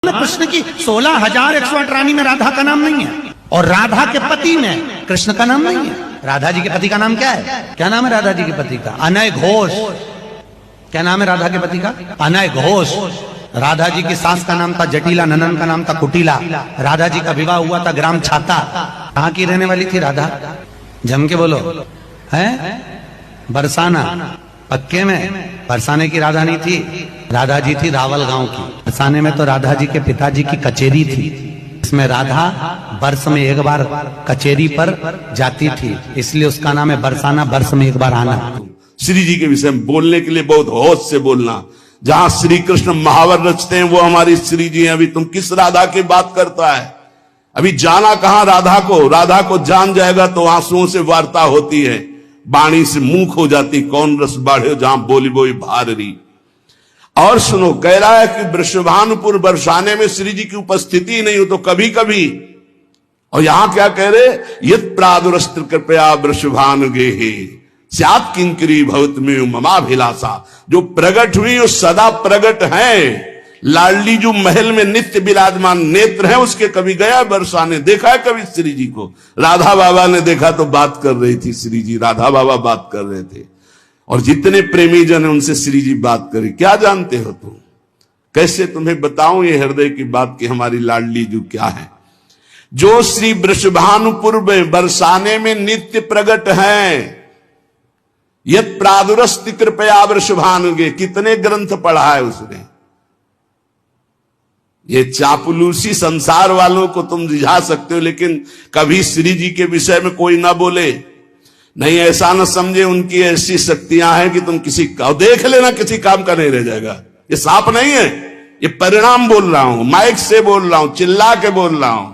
कृष्ण की 16,108 रानी में राधा का नाम नहीं है, और राधा के पति में कृष्ण का नाम नहीं है। राधा जी के पति का नाम क्या है? क्या नाम है राधा जी के पति का? अनय घोष। क्या नाम है राधा के पति का? अनय घोष। राधा जी की सास का नाम था जटिला, ननन का नाम था कुटिला। राधा जी का विवाह हुआ था ग्राम छाता। कहाँ की रहने वाली थी राधा? जम के बोलो। है बरसाना। पक्के में बरसाने की राधा नहीं थी, राधा जी थी रावल गांव की। बरसाने में तो राधा जी के पिताजी की कचेरी थी, इसमें राधा वर्ष में एक बार कचेरी पर जाती थी, इसलिए उसका नाम है बरसाना, वर्ष में एक बार आना। श्री जी के विषय में बोलने के लिए बहुत होश से बोलना। जहां श्री कृष्ण महावर रचते हैं वो हमारी श्री जी हैं। अभी तुम किस राधा की बात करता है? अभी जाना कहां राधा को? राधा को जान जाएगा तो आंसुओं से वार्ता होती है, बाणी से मुंह हो जाती, कौन रस बाढ़े जहां बोली बोई भारी। और सुनो, कह रहा है कि वृषभानुपुर बरसाने में श्री जी की उपस्थिति नहीं हो तो कभी कभी, और यहां क्या कह रहे? यत् प्रादुरस्त्र कृपया वृषभानुगे स्यात् किंकरी भवत में ममाभिलाषा। जो प्रगट हुई वो सदा प्रगट है। लाडली जो महल में नित्य विराजमान नेत्र है उसके कभी गया बरसाने? देखा है कभी श्री जी को? राधा बाबा ने देखा तो बात कर रही थी श्री जी, राधा बाबा बात कर रहे थे, और जितने प्रेमी जन है उनसे श्री जी बात करी। क्या जानते हो तुम? कैसे तुम्हें बताऊं ये हृदय की बात कि हमारी लाडली जो क्या है, जो श्री वृषभानुपुर में बरसाने में नित्य प्रगट है। यत् प्रादुरस्ति कृपया वृषभानुगे, कितने ग्रंथ पढ़ा है उसने। ये चापलूसी संसार वालों को तुम रिझा सकते हो, लेकिन कभी श्री जी के विषय में कोई ना बोले। नहीं, ऐसा न समझे उनकी ऐसी शक्तियां हैं कि तुम किसी का देख लेना किसी काम का नहीं रह जाएगा। ये सांप नहीं है, ये परिणाम बोल रहा हूं, माइक से बोल रहा हूं, चिल्ला के बोल रहा हूं।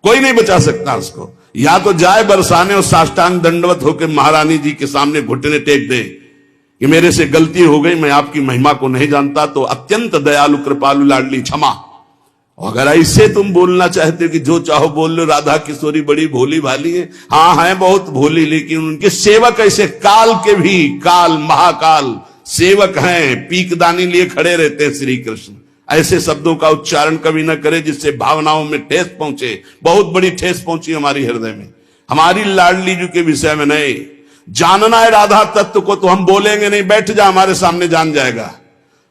कोई नहीं बचा सकता उसको। या तो जाए बरसाने और साष्टांग दंडवत होकर महारानी जी के सामने घुटने टेक दे कि मेरे से गलती हो गई, मैं आपकी महिमा को नहीं जानता, तो अत्यंत दयालु कृपालु लाडली क्षमा। अगर ऐसे तुम बोलना चाहते हो कि जो चाहो बोल लो, राधा किशोरी बड़ी भोली भाली है, हाँ है बहुत भोली, लेकिन उनके सेवक ऐसे काल के भी काल महाकाल सेवक हैं, पीकदानी लिए खड़े रहते हैं श्री कृष्ण। ऐसे शब्दों का उच्चारण कभी न करे जिससे भावनाओं में ठेस पहुंचे। बहुत बड़ी ठेस पहुंची हमारी हृदय में। हमारी लाडली जी के विषय में नहीं जानना है राधा तत्व को तो हम बोलेंगे नहीं, बैठ जा हमारे सामने जान जाएगा।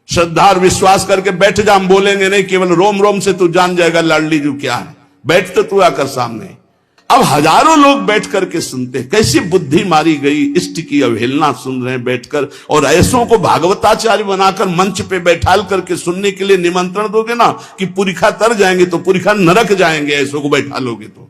श्रद्धा और विश्वास करके बैठ जा, हम बोलेंगे नहीं, केवल रोम रोम से तू जान जाएगा लाडली जी क्या है। बैठ तो तू आकर सामने। अब हजारों लोग बैठ करके सुनते, कैसी बुद्धि मारी गई, इष्ट की अवहेलना सुन रहे हैं बैठकर, और ऐसों को भागवताचार्य बनाकर मंच पे बैठाल करके सुनने के लिए निमंत्रण दोगे ना कि पुरिखा तर जाएंगे तो पुरिखा नरक जाएंगे, ऐसों को बैठा लोगे तो।